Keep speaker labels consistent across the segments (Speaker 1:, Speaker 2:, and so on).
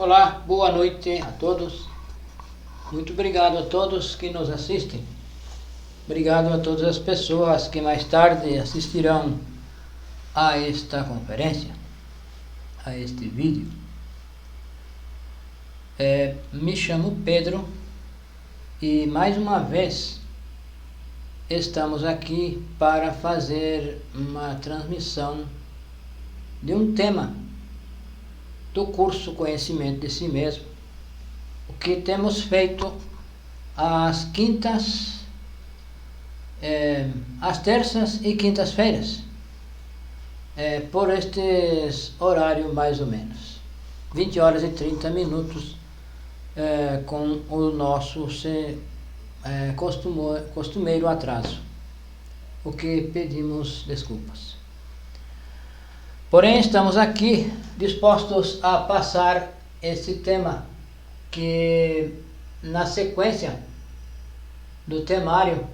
Speaker 1: Olá, boa noite a todos. Muito obrigado a todos que nos assistem. Obrigado a todas as pessoas que mais tarde assistirão a esta conferência, a este vídeo. Me chamo Pedro e mais uma vez estamos aqui para fazer uma transmissão de um tema do curso Conhecimento de Si Mesmo, o que temos feito às quintas, às terças e quintas-feiras, por estes horários mais ou menos, 20 horas e 30 minutos, com o nosso costumeiro atraso, o que pedimos desculpas. Porém, estamos aqui dispostos a passar esse tema que, na sequência do temário,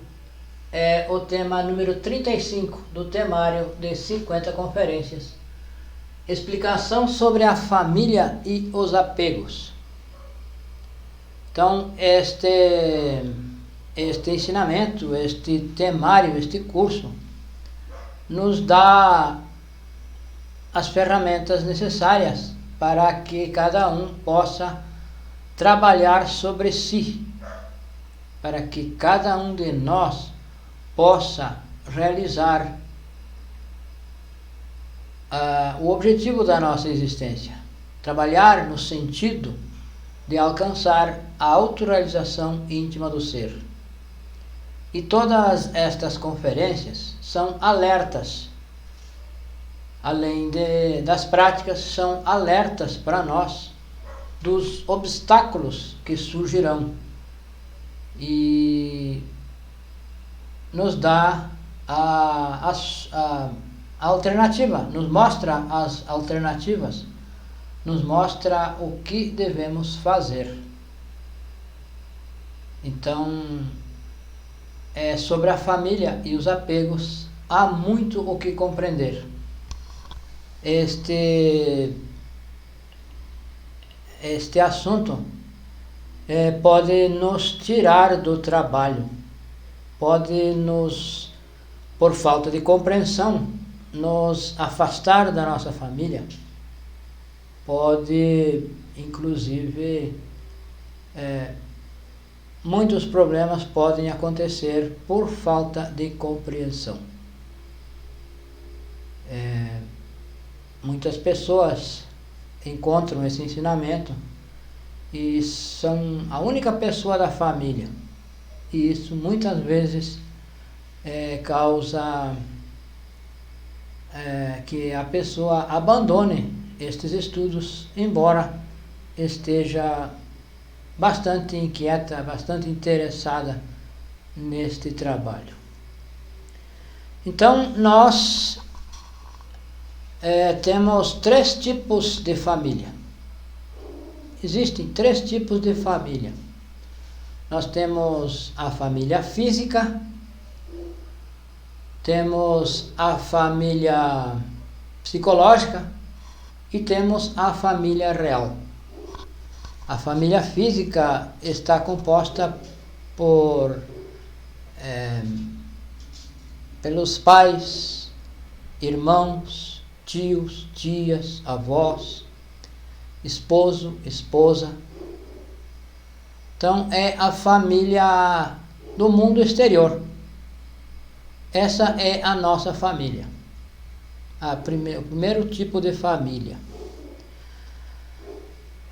Speaker 1: é o tema número 35 do temário de 50 conferências. Explicação sobre a família e os apegos. Então, este ensinamento, este temário, este curso, nos dá as ferramentas necessárias para que cada um possa trabalhar sobre si, para que cada um de nós possa realizar o objetivo da nossa existência, trabalhar no sentido de alcançar a autorrealização íntima do ser. E todas estas conferências são alertas, além das práticas, são alertas para nós dos obstáculos que surgirão e nos dá a alternativa, nos mostra as alternativas, nos mostra o que devemos fazer. Então, sobre a família e os apegos, há muito o que compreender. Este assunto pode nos tirar do trabalho, pode nos, por falta de compreensão, nos afastar da nossa família, pode, inclusive, muitos problemas podem acontecer por falta de compreensão. Muitas pessoas encontram esse ensinamento e são a única pessoa da família, e isso muitas vezes causa que a pessoa abandone estes estudos, embora esteja bastante inquieta, bastante interessada neste trabalho. Então, nós temos 3 tipos de família. Existem 3 tipos de família. Nós temos a família física, temos a família psicológica e temos a família real. A família física está composta pelos pais, irmãos, tios, tias, avós, esposo, esposa. Então, é a família do mundo exterior. Essa é a nossa família. O primeiro tipo de família.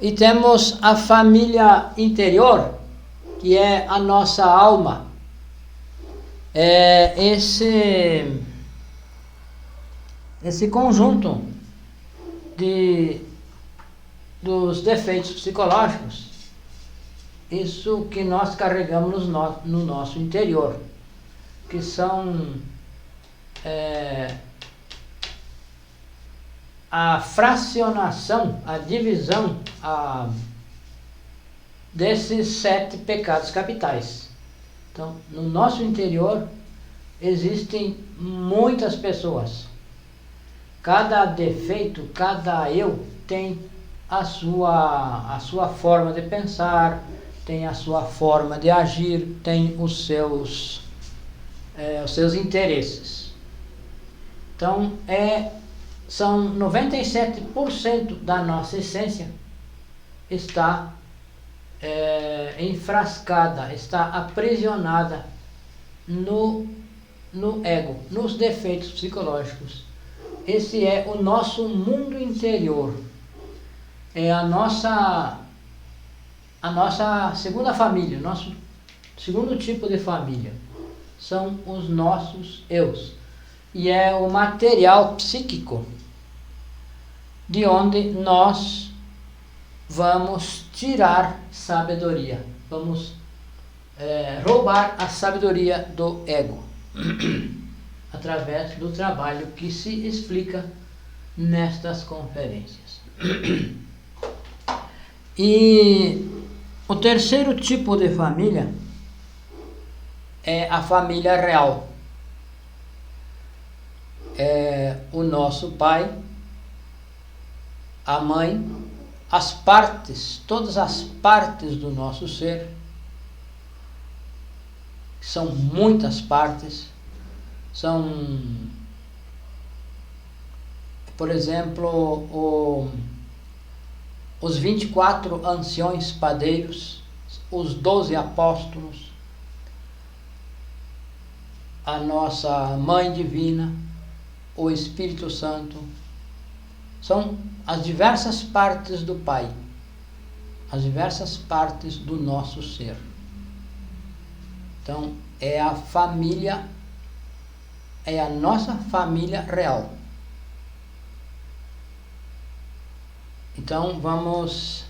Speaker 1: E temos a família interior, que é a nossa alma. Esse conjunto dos defeitos psicológicos, isso que nós carregamos no nosso interior, que são a fracionação, a divisão desses 7 pecados capitais. Então, no nosso interior existem muitas pessoas. Cada defeito, cada eu tem a sua forma de pensar, tem a sua forma de agir, tem os seus interesses. Então, são 97% da nossa essência está enfrascada, está aprisionada no ego, nos defeitos psicológicos. Esse é o nosso mundo interior, é a nossa segunda família, nosso segundo tipo de família, são os nossos eus, e é o material psíquico de onde nós vamos tirar sabedoria, vamos roubar a sabedoria do ego, através do trabalho que se explica nestas conferências. E o terceiro tipo de família é a família real. É o nosso pai, a mãe, as partes, todas as partes do nosso ser, são muitas partes, são, por exemplo, os 24 anciões padeiros, os 12 apóstolos, a nossa Mãe Divina, o Espírito Santo, são as diversas partes do Pai, as diversas partes do nosso ser. Então, é a família, é a nossa família real. Então, vamos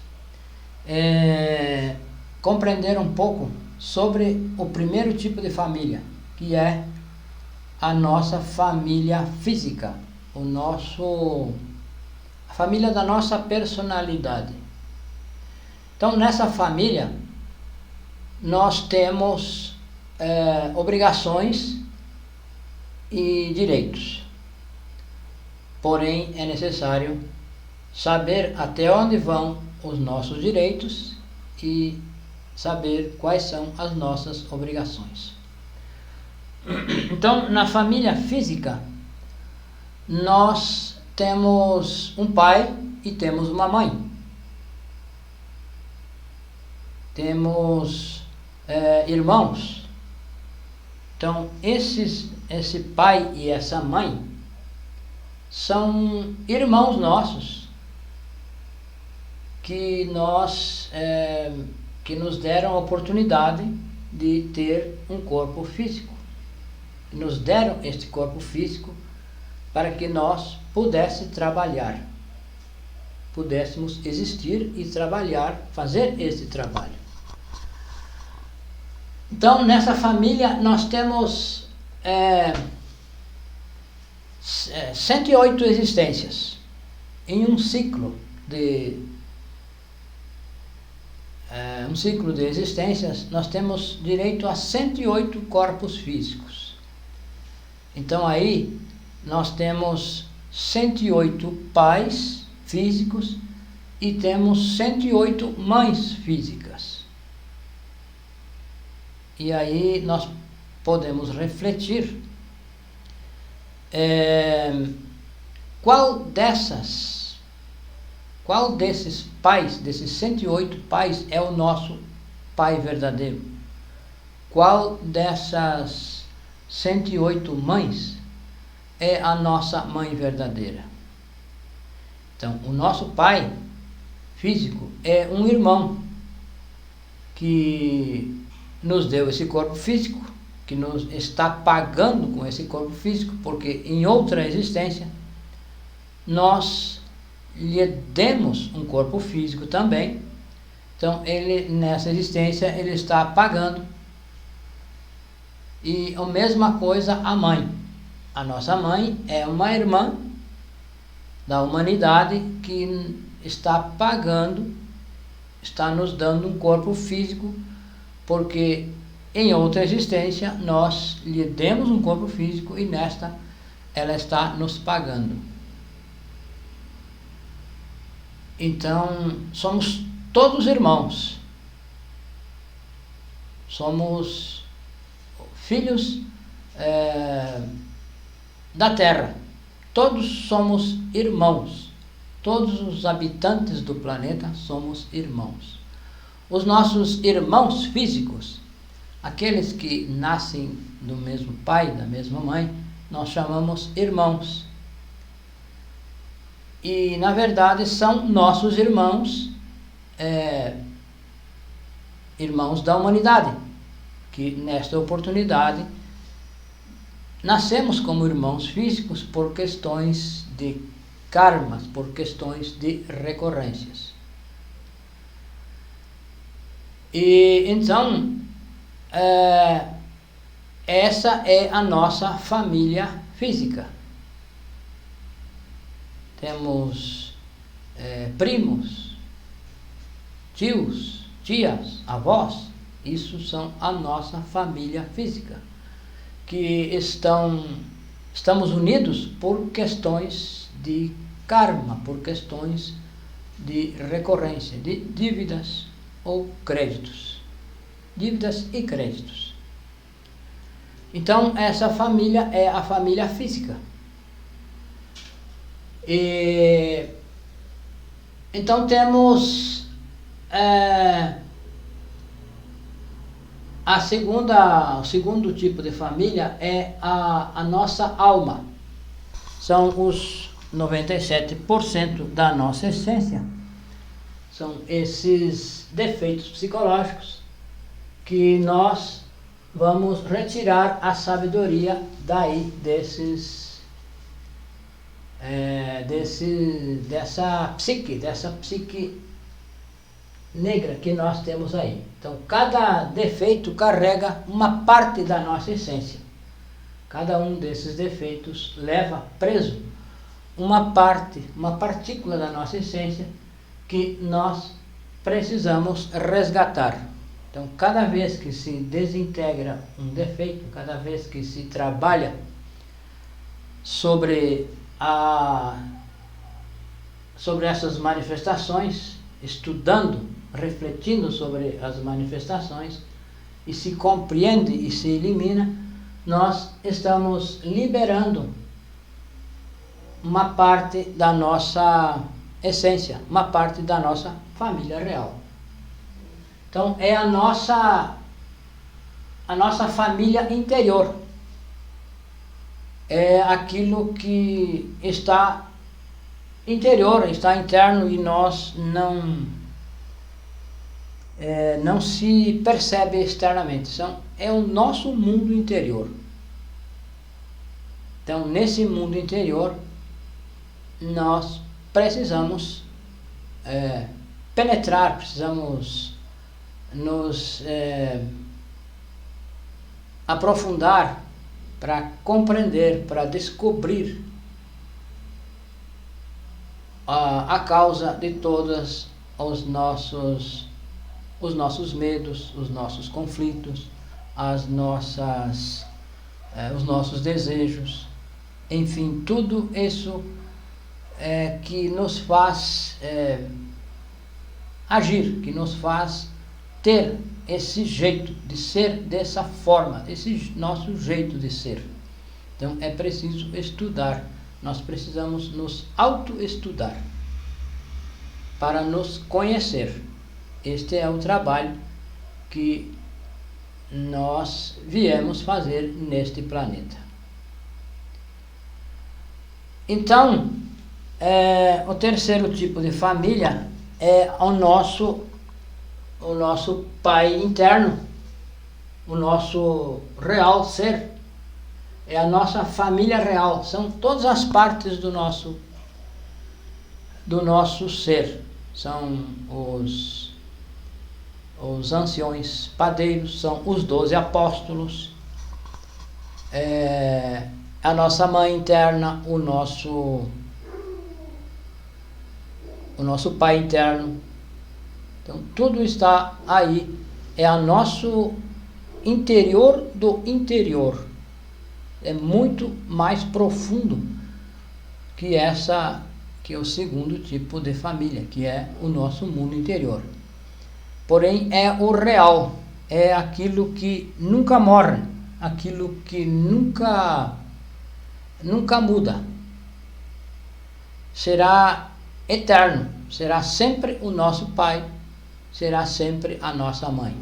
Speaker 1: compreender um pouco sobre o primeiro tipo de família, que é a nossa família física, a família da nossa personalidade. Então, nessa família, nós temos obrigações e direitos. Porém, é necessário saber até onde vão os nossos direitos e saber quais são as nossas obrigações. Então, na família física, nós temos um pai e temos uma mãe. Temos irmãos. Então, esse pai e essa mãe são irmãos nossos que nos deram a oportunidade de ter um corpo físico. Nos deram este corpo físico para que nós pudéssemos existir e trabalhar, fazer este trabalho. Então, nessa família, nós temos 108 existências. Em um ciclo de existências, nós temos direito a 108 corpos físicos. Então, aí, nós temos 108 pais físicos e temos 108 mães físicas. E aí nós podemos refletir qual desses pais, desses 108 pais, é o nosso pai verdadeiro? Qual dessas 108 mães é a nossa mãe verdadeira? Então, o nosso pai físico é um irmão que nos deu esse corpo físico, que nos está pagando com esse corpo físico, porque em outra existência nós lhe demos um corpo físico também. Então, nessa existência ele está pagando. E a mesma coisa a mãe. A nossa mãe é uma irmã da humanidade que está pagando, está nos dando um corpo físico, porque em outra existência nós lhe demos um corpo físico e nesta ela está nos pagando. Então, somos todos irmãos. Somos filhos da Terra. Todos somos irmãos. Todos os habitantes do planeta somos irmãos. Os nossos irmãos físicos, aqueles que nascem do mesmo pai, da mesma mãe, nós chamamos irmãos. E, na verdade, são nossos irmãos, irmãos da humanidade, que nesta oportunidade nascemos como irmãos físicos por questões de karmas, por questões de recorrências. E então, essa é a nossa família física. Temos primos, tios, tias, avós. Isso são a nossa família física, que estamos unidos por questões de karma, por questões de recorrência, de dívidas ou créditos. Dívidas e créditos. Então, essa família é a família física. E então temos o segundo tipo de família é a nossa alma. São os 97% da nossa essência. São esses defeitos psicológicos que nós vamos retirar a sabedoria daí dessa psique negra que nós temos aí. Então, cada defeito carrega uma parte da nossa essência. Cada um desses defeitos leva preso uma partícula da nossa essência que nós precisamos resgatar. Então, cada vez que se desintegra um defeito, cada vez que se trabalha sobre essas manifestações, estudando, refletindo sobre as manifestações, e se compreende e se elimina, nós estamos liberando uma parte da nossa essência, uma parte da nossa família real. Então, é a nossa família interior. É aquilo que está interior, está interno e nós não se percebe externamente. Então, é o nosso mundo interior. Então, nesse mundo interior, nós precisamos penetrar, precisamos nos aprofundar para compreender, para descobrir a causa de todos os nossos medos, os nossos conflitos, os nossos desejos, enfim, tudo isso que nos faz agir, que nos faz ter esse jeito de ser dessa forma, esse nosso jeito de ser. Então é preciso estudar, nós precisamos nos autoestudar para nos conhecer. Este é o trabalho que nós viemos fazer neste planeta. Então, o terceiro tipo de família é o nosso pai interno, o nosso real ser, é a nossa família real, são todas as partes do nosso ser, são os anciões padeiros, são os 12 apóstolos, a nossa mãe interna, o nosso pai interno. Então, tudo está aí, é o nosso interior do interior. É muito mais profundo que que é o segundo tipo de família, que é o nosso mundo interior. Porém, é o real, é aquilo que nunca morre, aquilo que nunca muda. Será eterno, será sempre o nosso pai, será sempre a nossa mãe.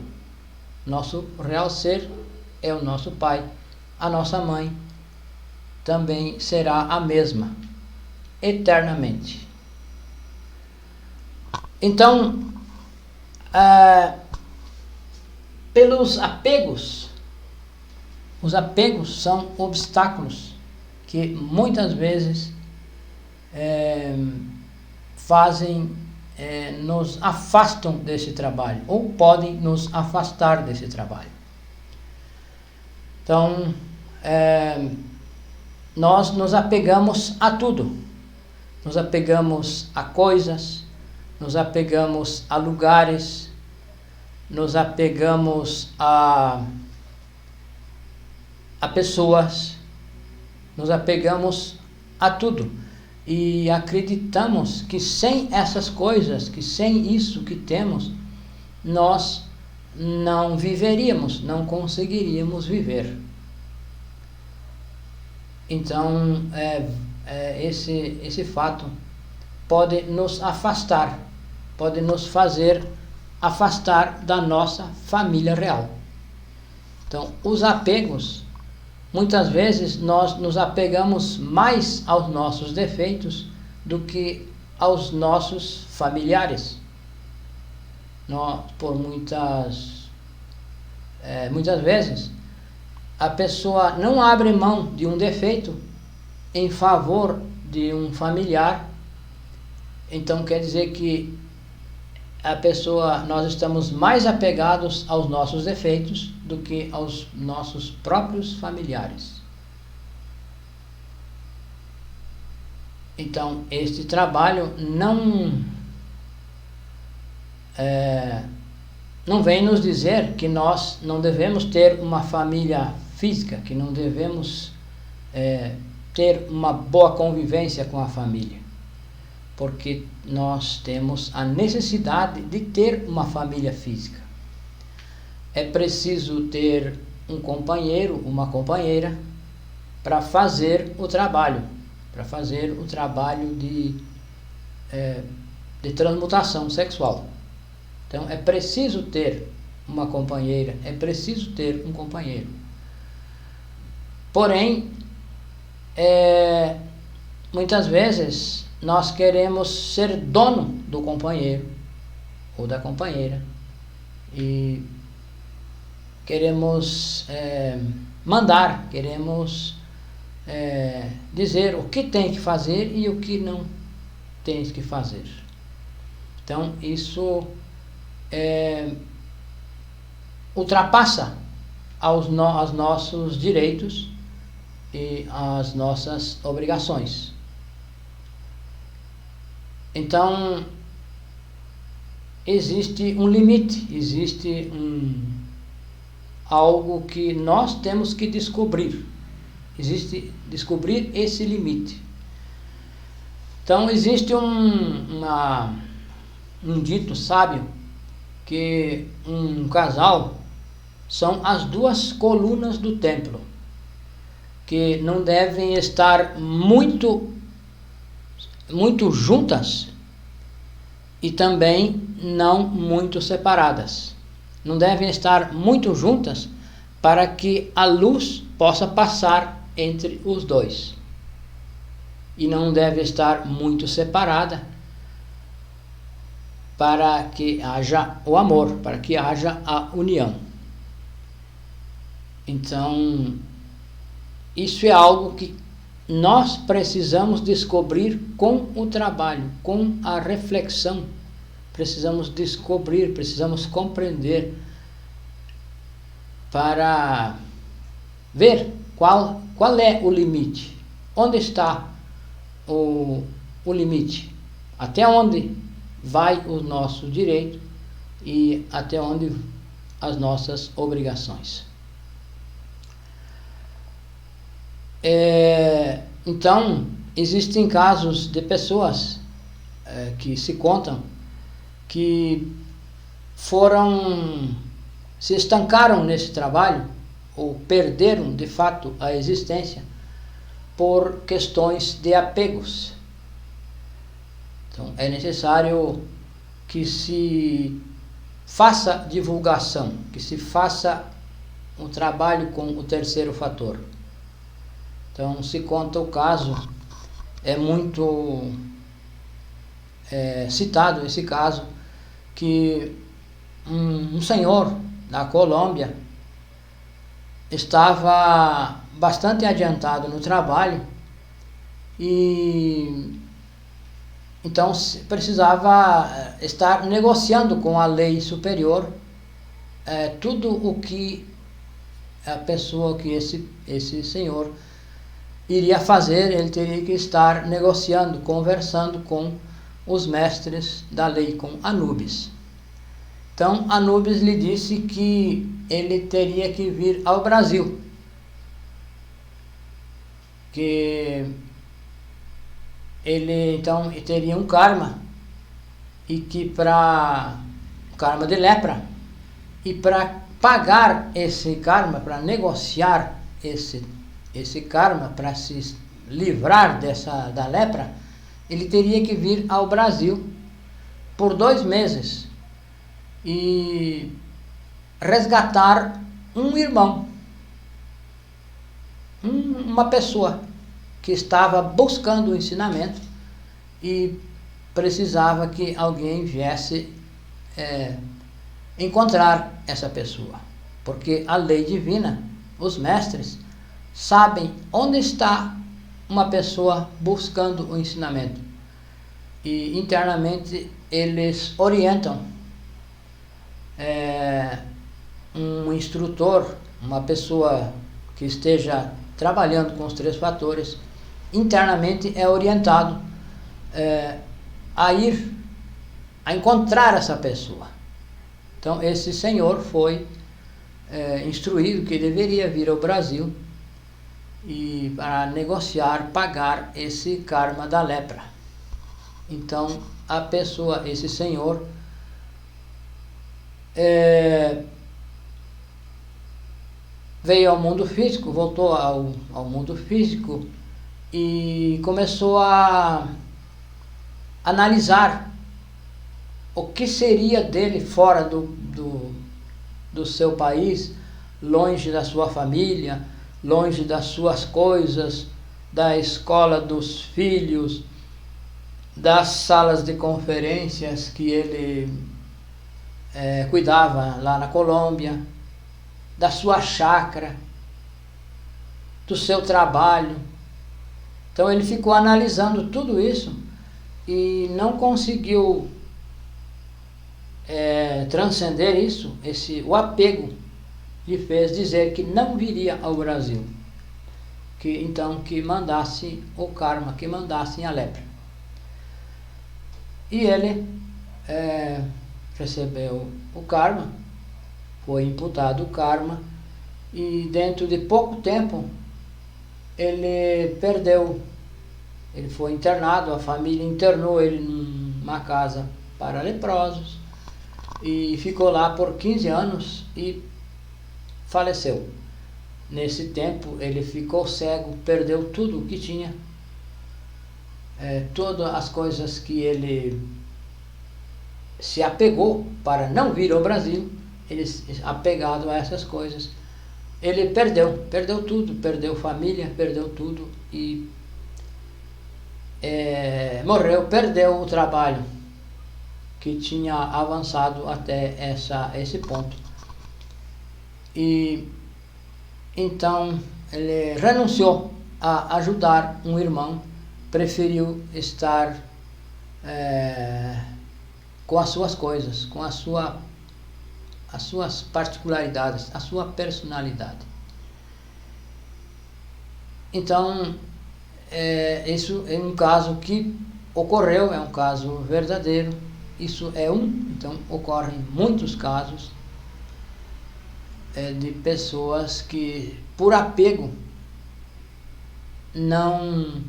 Speaker 1: Nosso real ser é o nosso pai, a nossa mãe também será a mesma, eternamente. Então, pelos apegos, os apegos são obstáculos que muitas vezes nos afastam desse trabalho, ou podem nos afastar desse trabalho. Então, nós nos apegamos a tudo, nos apegamos a coisas, nos apegamos a lugares, nos apegamos a pessoas, nos apegamos a tudo. E acreditamos que sem essas coisas, que sem isso que temos, nós não viveríamos, não conseguiríamos viver. Então, esse fato pode nos afastar, pode nos fazer afastar da nossa família real. Então, os apegos, muitas vezes nós nos apegamos mais aos nossos defeitos do que aos nossos familiares. Muitas vezes a pessoa não abre mão de um defeito em favor de um familiar. Então quer dizer que nós estamos mais apegados aos nossos defeitos do que aos nossos próprios familiares. Então, este trabalho não vem nos dizer que nós não devemos ter uma família física, que não devemos ter uma boa convivência com a família, porque nós temos a necessidade de ter uma família física. É preciso ter um companheiro, uma companheira, para fazer o trabalho, de transmutação sexual. Então é preciso ter uma companheira, é preciso ter um companheiro. Porém, muitas vezes nós queremos ser dono do companheiro ou da companheira e queremos mandar, queremos dizer o que tem que fazer e o que não tem que fazer. Então isso ultrapassa aos nossos direitos e as nossas obrigações. Então existe um limite, existe algo que nós temos que descobrir. Descobrir esse limite. Então existe um dito sábio que um casal são as duas colunas do templo, que não devem estar muito juntas e também não muito separadas. Não devem estar muito juntas para que a luz possa passar entre os dois. E não deve estar muito separada para que haja o amor, para que haja a união. Então, isso é algo que nós precisamos descobrir com o trabalho, com a reflexão. Precisamos descobrir, precisamos compreender para ver qual é o limite, onde está o limite, até onde vai o nosso direito e até onde as nossas obrigações. Então, existem casos de pessoas que se contam que se estancaram nesse trabalho ou perderam de fato a existência por questões de apegos. Então é necessário que se faça divulgação, que se faça um trabalho com o terceiro fator. Então se conta o caso, é muito citado esse caso, que um senhor da Colômbia estava bastante adiantado no trabalho e então precisava estar negociando com a lei superior tudo o que a pessoa, que esse senhor iria fazer. Ele teria que estar negociando, conversando com os mestres da lei, com Anubis. Então Anubis lhe disse que ele teria que vir ao Brasil, que ele então teria um karma, e que karma de lepra, e para pagar esse karma, para negociar esse karma, para se livrar da lepra, ele teria que vir ao Brasil por 2 meses e resgatar um irmão, uma pessoa que estava buscando o ensinamento e precisava que alguém viesse encontrar essa pessoa, porque a lei divina, os mestres, sabem onde está uma pessoa buscando o ensinamento, e internamente eles orientam um instrutor, uma pessoa que esteja trabalhando com os 3 fatores, internamente é orientado a ir a encontrar essa pessoa. Então esse senhor foi instruído que deveria vir ao Brasil e para negociar, pagar esse karma da lepra. Então a pessoa, esse senhor, veio ao mundo físico, voltou ao mundo físico e começou a analisar o que seria dele fora do seu país, longe da sua família, longe das suas coisas, da escola dos filhos, das salas de conferências que ele cuidava lá na Colômbia, da sua chácara, do seu trabalho. Então ele ficou analisando tudo isso e não conseguiu transcender isso. O apego lhe fez dizer que não viria ao Brasil, que mandasse o karma, que mandassem a lepra. E ele recebeu o karma, foi imputado o karma, e dentro de pouco tempo ele perdeu. Ele foi internado, a família internou ele numa casa para leprosos e ficou lá por 15 anos e faleceu. Nesse tempo ele ficou cego, perdeu tudo o que tinha, todas as coisas que ele se apegou para não vir ao Brasil. Ele, apegado a essas coisas, ele perdeu tudo, perdeu família, perdeu tudo e morreu, perdeu o trabalho que tinha avançado até esse ponto. E então ele renunciou a ajudar um irmão, preferiu estar com as suas coisas, com as suas particularidades, a sua personalidade. Então isso é um caso que ocorreu, é um caso verdadeiro. Isso então ocorrem muitos casos de pessoas que por apego não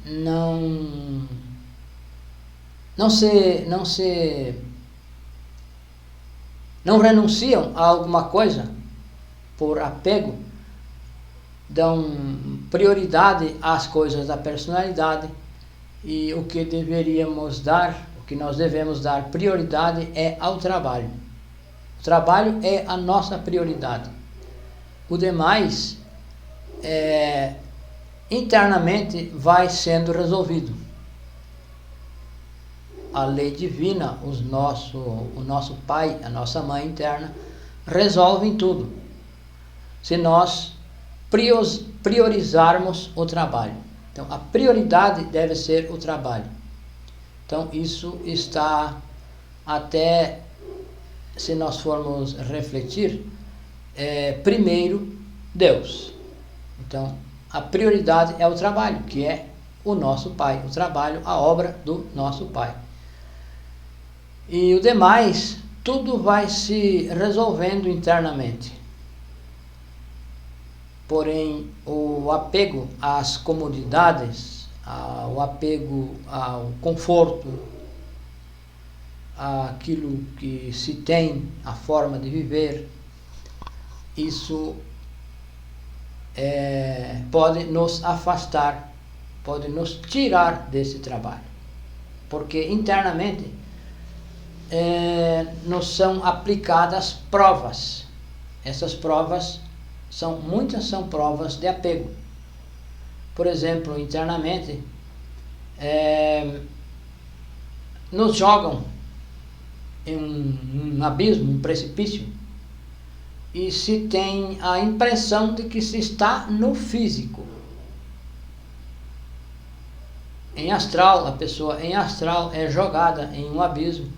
Speaker 1: não renunciam a alguma coisa por apego, dão prioridade às coisas da personalidade, e o que nós devemos dar prioridade é ao trabalho. O trabalho é a nossa prioridade. O demais internamente vai sendo resolvido. A lei divina, o nosso pai, a nossa mãe interna, resolvem tudo, se nós priorizarmos o trabalho. Então, a prioridade deve ser o trabalho. Então, isso está, até se nós formos refletir, primeiro Deus. Então, a prioridade é o trabalho, que é o nosso pai, o trabalho, a obra do nosso pai. E o demais, tudo vai se resolvendo internamente. Porém, o apego às comodidades, o apego ao conforto, àquilo que se tem, a forma de viver, isso pode nos afastar, pode nos tirar desse trabalho. Porque internamente nos são aplicadas provas. Essas provas muitas são provas de apego. Por exemplo, internamente nos jogam em um abismo, um precipício, e se tem a impressão de que se está no físico. Em astral, a pessoa em astral é jogada em um abismo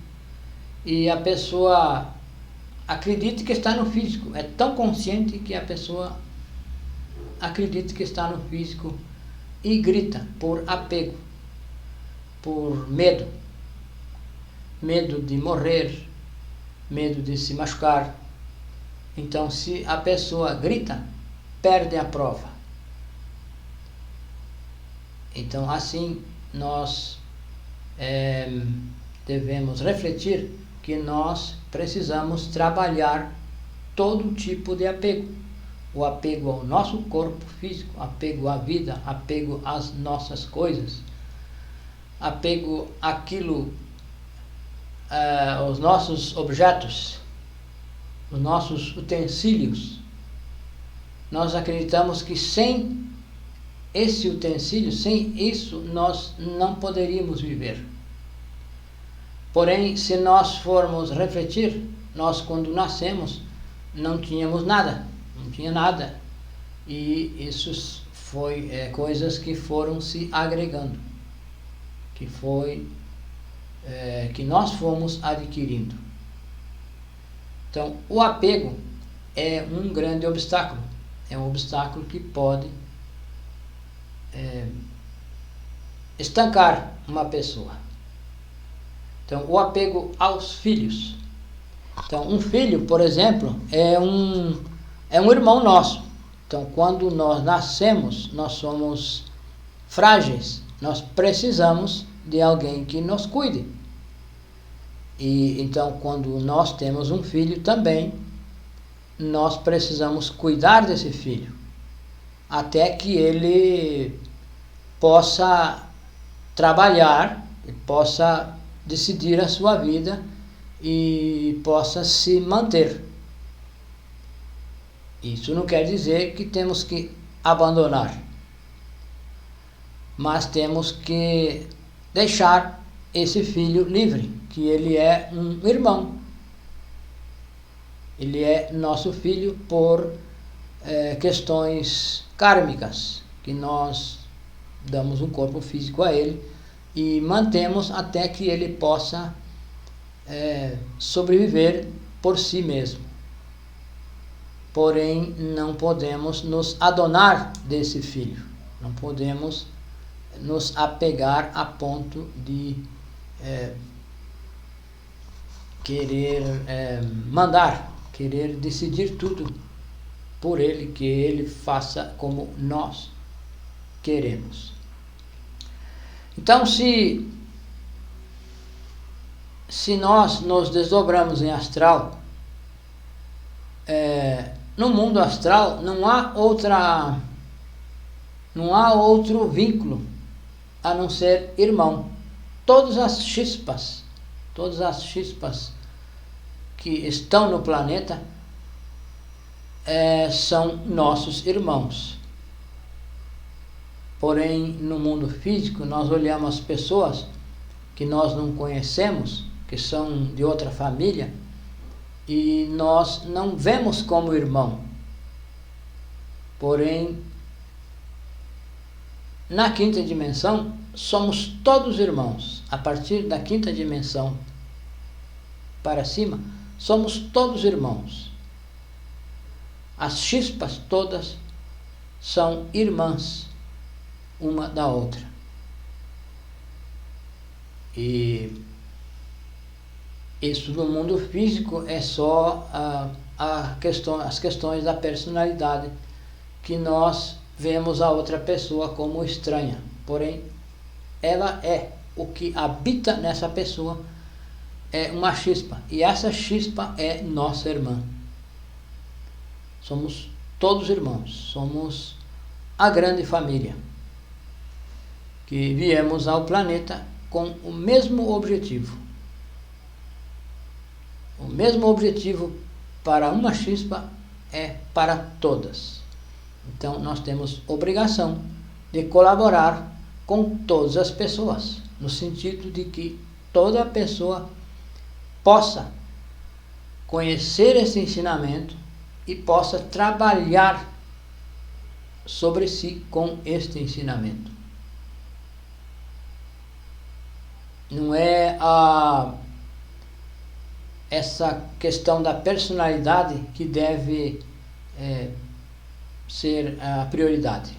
Speaker 1: e a pessoa acredita que está no físico. É tão consciente que a pessoa acredita que está no físico e grita por apego, por medo. Medo de morrer, medo de se machucar. Então, se a pessoa grita, perde a prova. Então, assim, nós devemos refletir que nós precisamos trabalhar todo tipo de apego. O apego ao nosso corpo físico, apego à vida, apego às nossas coisas, apego àquilo, aos nossos objetos, os nossos utensílios. Nós acreditamos que sem esse utensílio, sem isso, nós não poderíamos viver. Porém, se nós formos refletir, nós quando nascemos não tínhamos nada, não tinha nada. E isso foi coisas que foram se agregando, que nós fomos adquirindo. Então, o apego é um grande obstáculo. É um obstáculo que pode estancar uma pessoa. Então, o apego aos filhos. Então, um filho, por exemplo, é um irmão nosso. Então, quando nós nascemos, nós somos frágeis. Nós precisamos de alguém que nos cuide. E então, quando nós temos um filho também, nós precisamos cuidar desse filho, até que ele possa trabalhar, possa decidir a sua vida e possa se manter. Isso não quer dizer que temos que abandonar, mas temos que deixar esse filho livre, que ele é um irmão. Ele é nosso filho por questões kármicas, que nós damos um corpo físico a ele e mantemos até que ele possa sobreviver por si mesmo. Porém, não podemos nos adonar desse filho, não podemos nos apegar a ponto de querer mandar, querer decidir tudo por ele, que ele faça como nós queremos. Então, se nós nos desdobramos em astral, no mundo astral não há outro vínculo a não ser irmão. Todas as chispas que estão no planeta são nossos irmãos. Porém, no mundo físico, nós olhamos as pessoas que nós não conhecemos, que são de outra família, e nós não vemos como irmão. Porém, na quinta dimensão, somos todos irmãos. A partir da quinta dimensão para cima, somos todos irmãos. As chispas todas são irmãs uma da outra. E isso no mundo físico é só as questões da personalidade, que nós vemos a outra pessoa como estranha. Porém, ela é o que habita nessa pessoa, é uma chispa, e essa chispa é nossa irmã. Somos todos irmãos, somos a grande família, que viemos ao planeta com o mesmo objetivo. O mesmo objetivo para uma chispa é para todas. Então, nós temos obrigação de colaborar com todas as pessoas, no sentido de que toda pessoa possa conhecer esse ensinamento e possa trabalhar sobre si com este ensinamento. Não é essa questão da personalidade que deve ser a prioridade.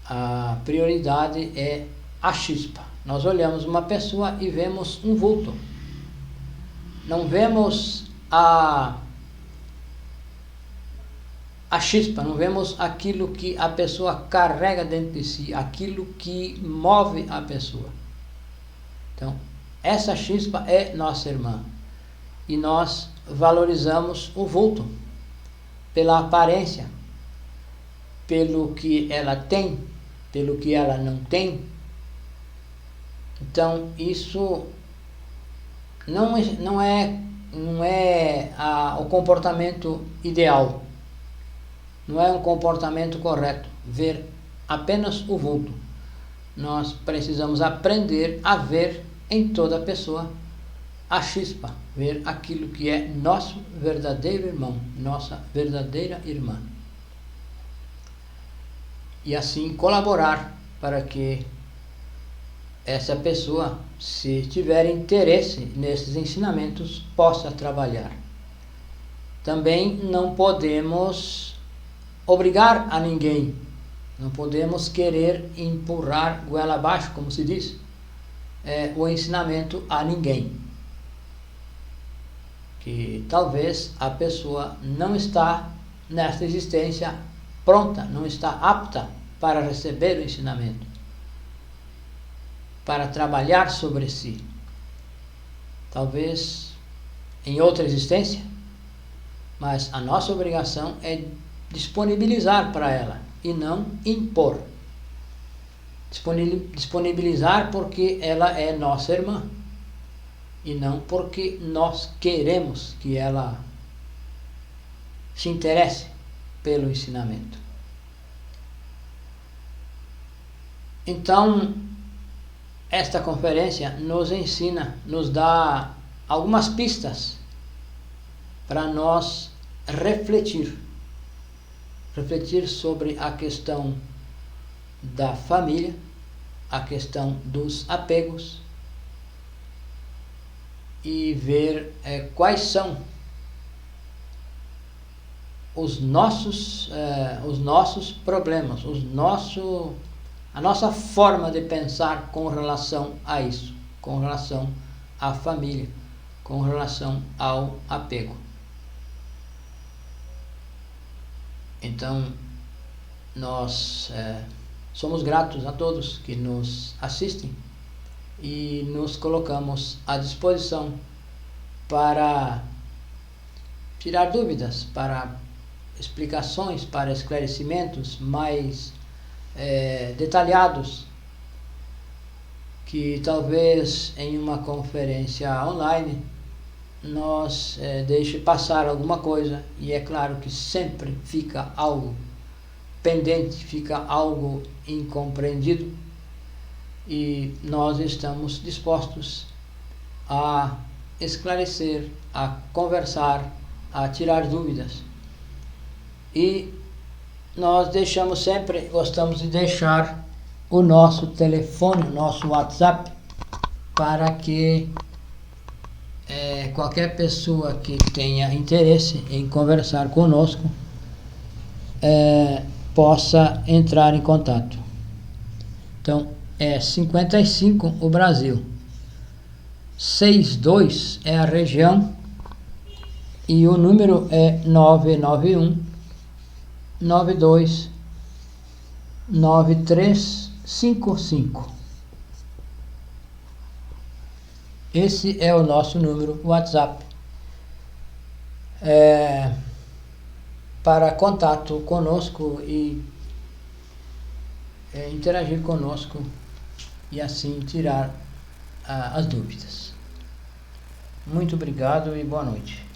Speaker 1: A prioridade é a chispa. Nós olhamos uma pessoa e vemos um vulto. Não vemos a chispa, não vemos aquilo que a pessoa carrega dentro de si, aquilo que move a pessoa. Então, essa chispa é nossa irmã. E nós valorizamos o vulto pela aparência, pelo que ela tem, pelo que ela não tem. Então, isso não é o comportamento ideal. Não é um comportamento correto ver apenas o vulto. Nós precisamos aprender a ver em toda pessoa a chispa, ver aquilo que é nosso verdadeiro irmão, nossa verdadeira irmã. E assim colaborar para que essa pessoa, se tiver interesse nesses ensinamentos, possa trabalhar. Também não podemos obrigar a ninguém, não podemos querer empurrar goela abaixo, como se diz, o ensinamento a ninguém. Que talvez a pessoa não está nesta existência pronta, não está apta para receber o ensinamento, para trabalhar sobre si. Talvez em outra existência, mas a nossa obrigação é disponibilizar para ela e não impor. Disponibilizar porque ela é nossa irmã e não porque nós queremos que ela se interesse pelo ensinamento. Então, esta conferência nos ensina, nos dá algumas pistas para nós refletir sobre a questão da família, a questão dos apegos e ver quais são os nossos problemas, a nossa forma de pensar com relação a isso, com relação à família, com relação ao apego. Então, nós somos gratos a todos que nos assistem e nos colocamos à disposição para tirar dúvidas, para explicações, para esclarecimentos mais detalhados, que talvez em uma conferência online nós deixe passar alguma coisa, e é claro que sempre fica algo pendente, fica algo incompreendido, e nós estamos dispostos a esclarecer, a conversar, a tirar dúvidas. E nós gostamos de deixar o nosso telefone, o nosso WhatsApp, para que qualquer pessoa que tenha interesse em conversar conosco possa entrar em contato. Então é 55 o Brasil, 62 é a região e o número é 991 92 9355. Esse é o nosso número WhatsApp para contato conosco e interagir conosco e assim tirar as dúvidas. Muito obrigado e boa noite.